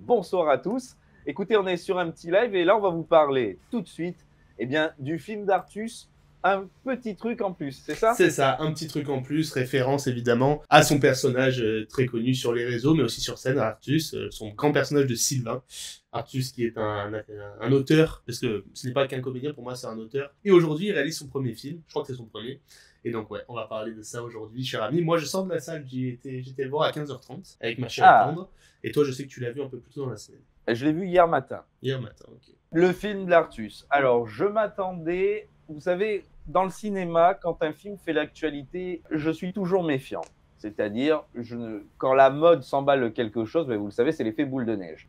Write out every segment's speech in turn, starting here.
Bonsoir à tous. Écoutez, on est sur un petit live et là, on va vous parler tout de suite du film d'Artus, un petit truc en plus, c'est ça? C'est ça, un petit truc en plus, référence évidemment à son personnage très connu sur les réseaux, mais aussi sur scène, Artus, son grand personnage de Sylvain. Artus qui est un auteur, parce que ce n'est pas qu'un comédien, pour moi c'est un auteur. Et aujourd'hui, il réalise son premier film, je crois que c'est son premier. Et donc ouais, on va parler de ça aujourd'hui, cher ami. Moi je sors de la salle, j'étais le voir à 15h30 avec ma chérie tendre. Et toi, je sais que tu l'as vu un peu plus tôt dans la semaine. Je l'ai vu hier matin. Hier matin, ok. Le film d'Artus. Alors, je m'attendais, vous savez, dans le cinéma, quand un film fait l'actualité, je suis toujours méfiant. C'est-à-dire, quand la mode s'emballe quelque chose, vous le savez, c'est l'effet boule de neige.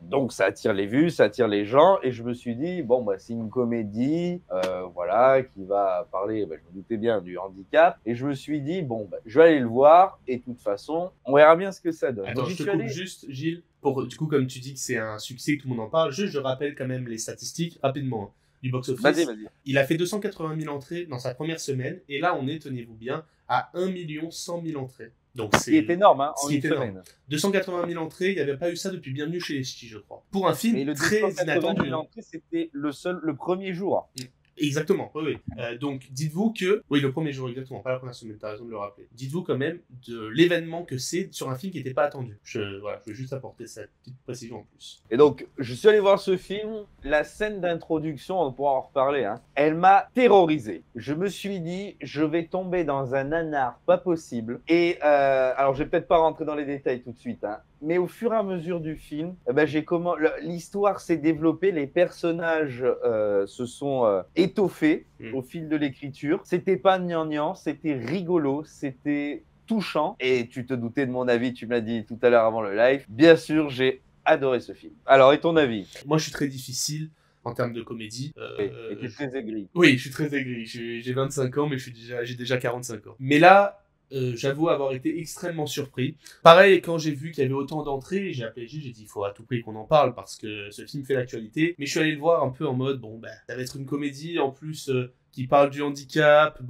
Donc, ça attire les vues, ça attire les gens. Et je me suis dit, bon, c'est une comédie voilà, qui va parler, je me doutais bien, du handicap. Et je me suis dit, bon, je vais aller le voir. Et de toute façon, on verra bien ce que ça donne. Attends, donc, je te coupe juste, Gilles. Du coup, comme tu dis que c'est un succès, que tout le monde en parle, je rappelle quand même les statistiques rapidement du box-office. Vas-y. Il a fait 280 000 entrées dans sa première semaine. Et là, on est, tenez-vous bien, à 1 100 000 entrées. Donc ce qui est énorme, en une semaine. 280 000 entrées, il n'y avait pas eu ça depuis Bienvenue chez les Ch'tis, je crois. Pour un film très inattendu. 000 entrées, c'était le premier jour. Exactement, oui. Donc, dites-vous que... Oui, le premier jour, exactement, pas la première semaine, t'as raison de le rappeler. Dites-vous quand même de l'événement que c'est sur un film qui n'était pas attendu. Je veux juste apporter cette petite précision en plus. Et donc, je suis allé voir ce film. La scène d'introduction, on pourra en reparler, elle m'a terrorisé. Je me suis dit, je vais tomber dans un nanar pas possible. Et, alors, je vais peut-être pas rentrer dans les détails tout de suite, mais au fur et à mesure du film, l'histoire s'est développée, les personnages se sont étoffés au fil de l'écriture. C'était pas gnangnan, c'était rigolo, c'était touchant. Et tu te doutais de mon avis, tu me l'as dit tout à l'heure avant le live. Bien sûr, j'ai adoré ce film. Alors, et ton avis? Moi, je suis très difficile en termes de comédie. Oui, et tu es très aigri. Oui, je suis très aigri. J'ai 25 ans, mais j'ai déjà 45 ans. Mais là, j'avoue avoir été extrêmement surpris. Pareil, quand j'ai vu qu'il y avait autant d'entrées, j'ai appelé Gilles, j'ai dit il faut à tout prix qu'on en parle parce que ce film fait l'actualité. Mais je suis allé le voir un peu en mode, ça va être une comédie en plus qui parle du handicap,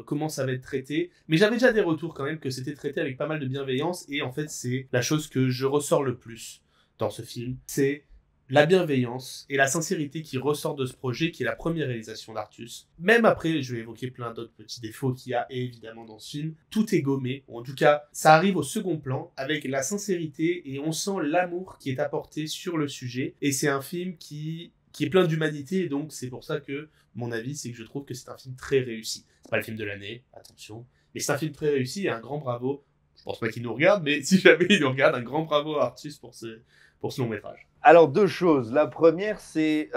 comment ça va être traité. Mais j'avais déjà des retours quand même que c'était traité avec pas mal de bienveillance et en fait c'est la chose que je ressors le plus dans ce film. C'est la bienveillance et la sincérité qui ressort de ce projet, qui est la première réalisation d'Artus. Même après, je vais évoquer plein d'autres petits défauts qu'il y a évidemment dans ce film. Tout est gommé, ou en tout cas, ça arrive au second plan avec la sincérité et on sent l'amour qui est apporté sur le sujet. Et c'est un film qui est plein d'humanité et donc c'est pour ça que mon avis, c'est que je trouve que c'est un film très réussi. C'est pas le film de l'année, attention, mais c'est un film très réussi et un grand bravo. Je pense pas qu'il nous regarde, mais si jamais il nous regarde, un grand bravo à Artus pour ce long métrage. Alors, deux choses. La première, c'est,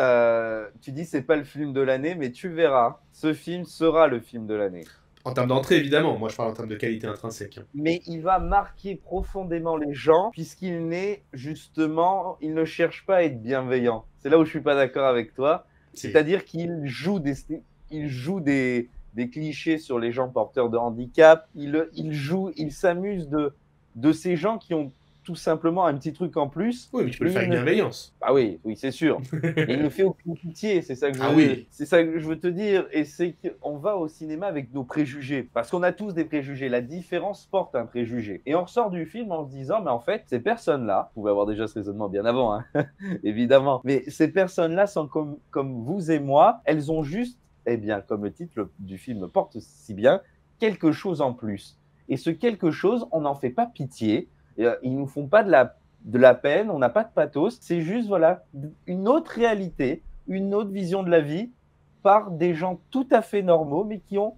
tu dis c'est pas le film de l'année, mais tu verras, ce film sera le film de l'année. En termes d'entrée, évidemment. Moi, je parle en termes de qualité intrinsèque. Mais il va marquer profondément les gens, puisqu'il n'est justement, il ne cherche pas à être bienveillant. C'est là où je suis pas d'accord avec toi. C'est-à-dire qu'il joue des clichés sur les gens porteurs de handicap. Il s'amuse de ces gens qui ont tout simplement un petit truc en plus. Oui, mais tu peux le faire avec bienveillance. Ah oui, c'est sûr. Et il ne fait aucune pitié, c'est ça que je veux te dire. Et c'est qu'on va au cinéma avec nos préjugés. Parce qu'on a tous des préjugés. La différence porte un préjugé. Et on ressort du film en se disant, mais en fait, ces personnes-là, vous pouvez avoir déjà ce raisonnement bien avant, évidemment, mais ces personnes-là sont comme vous et moi, elles ont juste, comme le titre du film porte si bien, quelque chose en plus. Et ce quelque chose, on n'en fait pas pitié. Ils nous font pas de la peine, on n'a pas de pathos, c'est juste une autre réalité, une autre vision de la vie par des gens tout à fait normaux, mais qui ont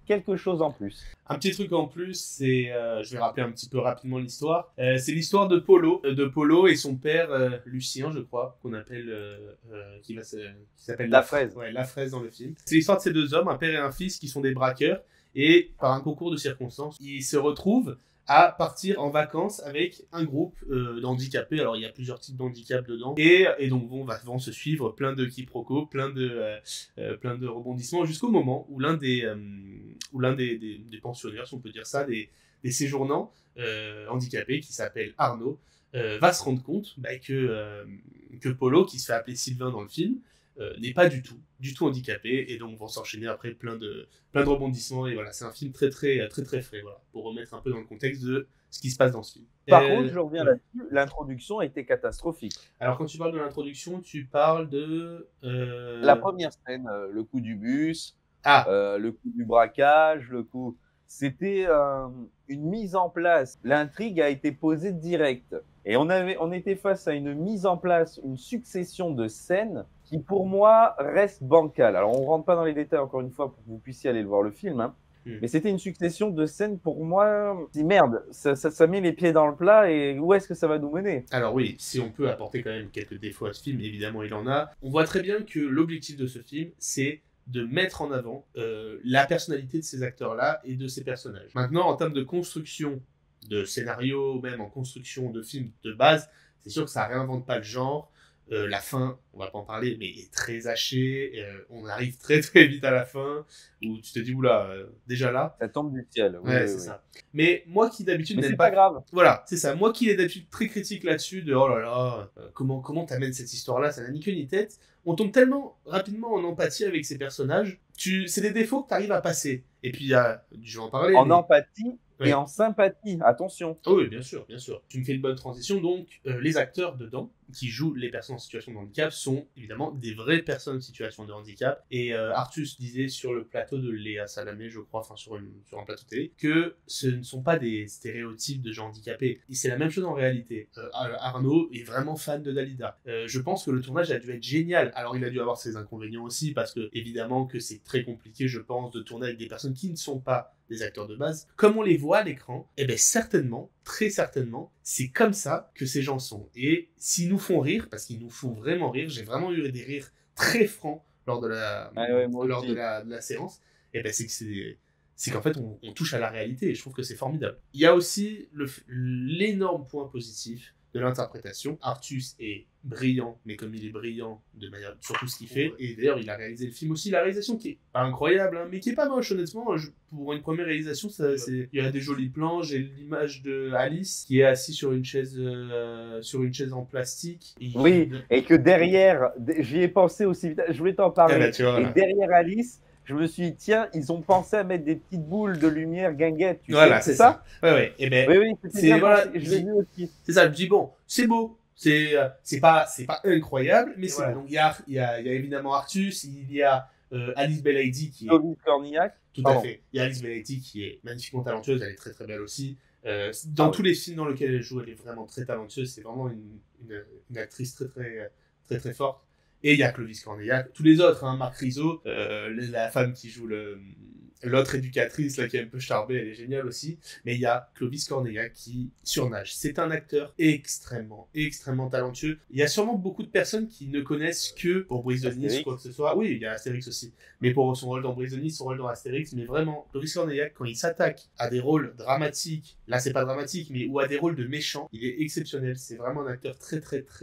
quelque chose en plus. Un petit truc en plus, c'est, je vais rappeler un petit peu rapidement l'histoire, c'est l'histoire de Polo et son père Lucien, je crois, qu'on appelle, qui s'appelle La Fraise. Ouais, La Fraise dans le film. C'est l'histoire de ces deux hommes, un père et un fils, qui sont des braqueurs, et par un concours de circonstances, ils se retrouvent à partir en vacances avec un groupe d'handicapés. Alors, il y a plusieurs types d'handicap dedans. Et donc, vont se suivre plein de quiproquos, plein de rebondissements, jusqu'au moment où l'un des pensionnaires, si on peut dire ça, des séjournants handicapés, qui s'appelle Arnaud, va se rendre compte que Polo, qui se fait appeler Sylvain dans le film, n'est pas du tout handicapé, et donc vont s'enchaîner après plein de rebondissements, et voilà, c'est un film très frais, voilà, pour remettre un peu dans le contexte de ce qui se passe dans ce film. Par contre, je reviens là-dessus, l'introduction a été catastrophique. Alors quand tu parles de l'introduction, tu parles de... La première scène, le coup du bus, le coup du braquage, le coup... C'était une mise en place. L'intrigue a été posée direct. Et on était face à une mise en place, une succession de scènes qui, pour moi, reste bancale. Alors, on ne rentre pas dans les détails, encore une fois, pour que vous puissiez aller voir le film. Hein. Mais c'était une succession de scènes, pour moi, je dis merde, ça met les pieds dans le plat, et où est-ce que ça va nous mener? Alors oui, si on peut apporter quand même quelques défauts à ce film, évidemment il en a. On voit très bien que l'objectif de ce film, c'est de mettre en avant la personnalité de ces acteurs-là et de ces personnages. Maintenant, en termes de construction de scénario, même en construction de film de base, c'est sûr que ça réinvente pas le genre. La fin, on va pas en parler, mais est très hachée. On arrive très vite à la fin, où tu te dis, oula, déjà là. Ça tombe du ciel. Ouais, c'est ça. Mais moi qui d'habitude n'aime pas... grave. Voilà, c'est ça. Moi qui est d'habitude très critique là-dessus, de oh là là, comment t'amènes cette histoire-là, ça n'a ni queue ni tête. On tombe tellement rapidement en empathie avec ces personnages, c'est des défauts que t'arrives à passer. Et puis, je vais en parler. Empathie et en sympathie, attention. Oh oui, bien sûr. Tu me fais une bonne transition, donc les acteurs dedans, qui jouent les personnes en situation de handicap, sont évidemment des vraies personnes en situation de handicap. Et Artus disait sur le plateau de Léa Salamé, je crois, enfin sur un plateau télé, que ce ne sont pas des stéréotypes de gens handicapés. Et c'est la même chose en réalité. Arnaud est vraiment fan de Dalida. Je pense que le tournage a dû être génial. Alors il a dû avoir ses inconvénients aussi, parce que évidemment que c'est très compliqué, je pense, de tourner avec des personnes qui ne sont pas des acteurs de base. Comme on les voit à l'écran, eh bien certainement, très certainement, c'est comme ça que ces gens sont. Et s'ils nous font rire, parce qu'ils nous font vraiment rire, j'ai vraiment eu des rires très francs lors de la séance, eh ben c'est qu'en fait on touche à la réalité, et je trouve que c'est formidable. Il y a aussi l'énorme point positif de l'interprétation. Artus est brillant, mais comme il est brillant de manière sur tout ce qu'il fait, et d'ailleurs il a réalisé le film aussi, la réalisation qui est pas incroyable, hein, mais qui est pas moche honnêtement. Pour une première réalisation, il y a des jolis plans. J'ai l'image de Alice qui est assise sur une chaise en plastique. Et que derrière, j'y ai pensé aussi vite, je voulais t'en parler. Et derrière Alice, je me suis dit, tiens, ils ont pensé à mettre des petites boules de lumière guinguettes. Voilà, c'est ça. Ouais. Et ben, oui, je l'ai vu aussi. C'est ça, je me dis, bon, c'est beau. C'est pas incroyable, mais c'est bon. Donc il y a évidemment Artus, il y a Alice Belaïdi qui est... Clovis Cornillac. Tout à fait. Il y a Alice Belaïdi qui est magnifiquement talentueuse, elle est très belle aussi. Dans tous les films dans lesquels elle joue, elle est vraiment très talentueuse. C'est vraiment une actrice très forte. Et il y a Clovis Cornillac, tous les autres, hein, Marc Rizzo, la femme qui joue l'autre éducatrice là, qui est un peu charbée, elle est géniale aussi. Mais il y a Clovis Cornillac qui surnage. C'est un acteur extrêmement talentueux. Il y a sûrement beaucoup de personnes qui ne connaissent que pour Brise de Nice ou quoi que ce soit. Oui, il y a Astérix aussi. Mais pour son rôle dans Brise de Nice, son rôle dans Astérix. Mais vraiment, Clovis Cornillac, quand il s'attaque à des rôles dramatiques, là c'est pas dramatique, mais ou à des rôles de méchants, il est exceptionnel. C'est vraiment un acteur très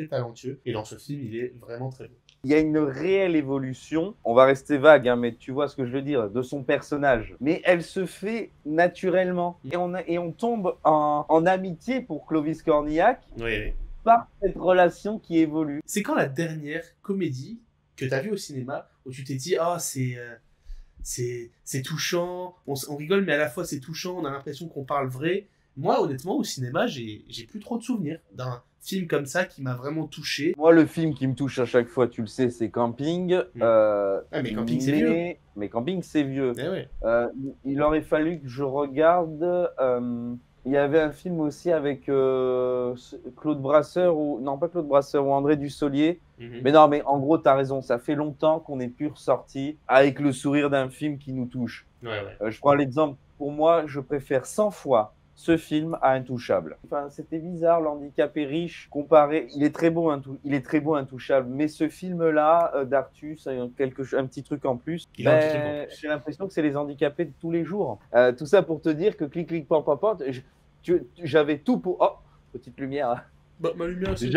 talentueux. Et dans ce film, il est vraiment très bon. Il y a une réelle évolution, on va rester vague, hein, mais tu vois ce que je veux dire, de son personnage. Mais elle se fait naturellement. Et on tombe en amitié pour Clovis Cornillac par cette relation qui évolue. C'est quand la dernière comédie que tu as vue au cinéma où tu t'es dit « Ah, c'est touchant, on rigole, mais à la fois c'est touchant, on a l'impression qu'on parle vrai ». Moi, honnêtement, au cinéma, j'ai plus trop de souvenirs d'un film comme ça qui m'a vraiment touché. Moi, le film qui me touche à chaque fois, tu le sais, c'est Camping. Mais Camping, c'est vieux. Mais Camping, c'est vieux. Ouais. Il aurait fallu que je regarde... il y avait un film aussi avec Claude Brasseur, non pas Claude Brasseur, ou André Dussolier. Mais non, mais en gros, tu as raison, ça fait longtemps qu'on n'est plus ressorti avec le sourire d'un film qui nous touche. Je prends l'exemple, pour moi, je préfère 100 fois ce film à Intouchable. Enfin, c'était bizarre, l'handicapé riche comparé. Il est très beau, Intouchable, mais ce film-là d'Artus, un petit truc en plus. J'ai l'impression que c'est les handicapés de tous les jours. Tout ça pour te dire que clic clic pan pan pan, j'avais tout pour. Oh, petite lumière. Bah, ma lumière, c'est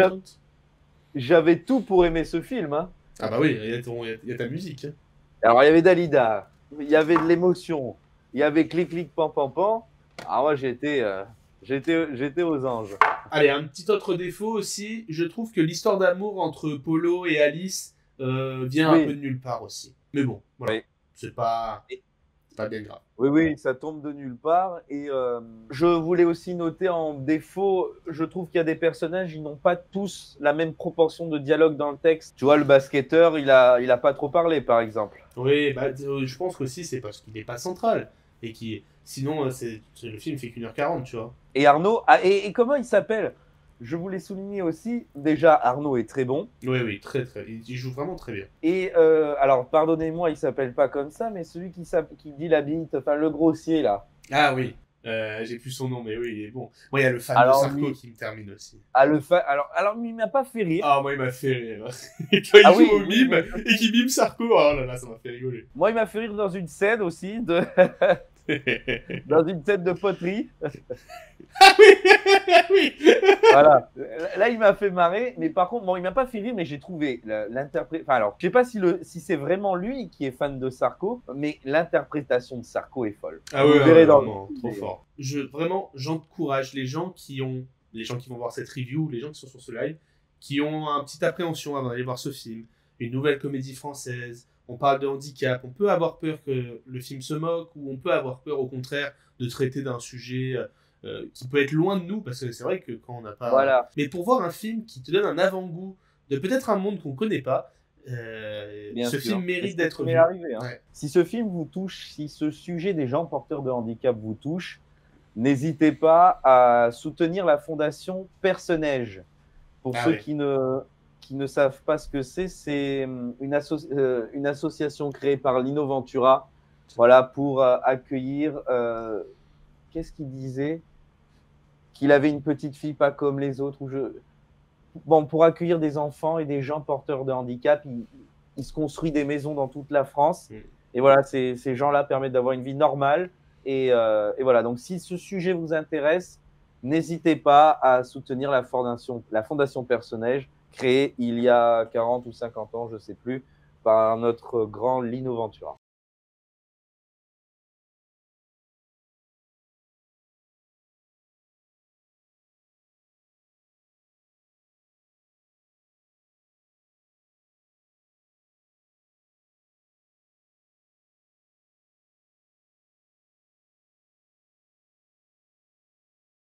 j'avais tout pour aimer ce film. Hein. Ah bah oui, il y a ta musique. Hein. Alors il y avait Dalida, il y avait de l'émotion, il y avait clic clic pan pan pan. Ah moi j'étais aux anges. Allez, un petit autre défaut aussi, je trouve que l'histoire d'amour entre Polo et Alice vient un Oui. peu de nulle part aussi. Mais bon, voilà. Oui. C'est pas bien grave. Oui, oui, ça tombe de nulle part. Et je voulais aussi noter en défaut, je trouve qu'il y a des personnages, ils n'ont pas tous la même proportion de dialogue dans le texte. Tu vois, le basketteur, il a pas trop parlé, par exemple. Oui, bah, je pense qu'aussi c'est parce qu'il n'est pas central. Et qui, sinon, le film fait qu'1h40, tu vois. Et Arnaud, ah, et comment il s'appelle? Je voulais souligner aussi, déjà, Arnaud est très bon. Oui, oui, très, très. Il joue vraiment très bien. Et alors, pardonnez-moi, il s'appelle pas comme ça, mais celui qui dit la bite, enfin le grossier là. Ah oui, j'ai plus son nom, mais oui, il est bon. Moi, il y a le fan de Alors, Sarko lui- qui me termine aussi. alors, il m'a pas fait rire. Ah, moi, il m'a fait rire. Quand il Ah joue oui, au oui, mime mais- et qu'il mime Sarko, oh là là, ça m'a fait rigoler. Moi, il m'a fait rire dans une scène aussi, dans une scène de poterie. Ah oui, oui. Voilà. Là, il m'a fait marrer, mais par contre, bon, il m'a pas fait rire, mais j'ai trouvé l'interprétation. Enfin, alors, je sais pas si c'est vraiment lui qui est fan de Sarko, mais l'interprétation de Sarko est folle. Ah Vous ouais, le verrez dans vraiment, trop fort. Vraiment, j'encourage les gens qui vont voir cette review, les gens qui sont sur ce live, qui ont une petite appréhension avant d'aller voir ce film, une nouvelle comédie française, on parle de handicap, on peut avoir peur que le film se moque, ou on peut avoir peur au contraire de traiter d'un sujet qui peut être loin de nous, parce que c'est vrai que quand on n'a pas... Voilà. Mais pour voir un film qui te donne un avant-goût de peut-être un monde qu'on connaît pas, Bien ce sûr. film mérite d'être vu. vu. Arrivé, hein. Ouais. Si ce film vous touche, si ce sujet des gens porteurs de handicap vous touche, n'hésitez pas à soutenir la fondation Personnage. Pour ceux qui ne savent pas ce que c'est une association créée par Lino Ventura, voilà, pour accueillir. Qu'est-ce qu'il disait? Qu'il avait une petite fille pas comme les autres. Bon, pour accueillir des enfants et des gens porteurs de handicap, il se construit des maisons dans toute la France. Et voilà, ces gens-là permettent d'avoir une vie normale. Et voilà, donc si ce sujet vous intéresse, n'hésitez pas à soutenir la fondation Personnage, créée il y a 40 ou 50 ans, je ne sais plus, par notre grand Lino Ventura.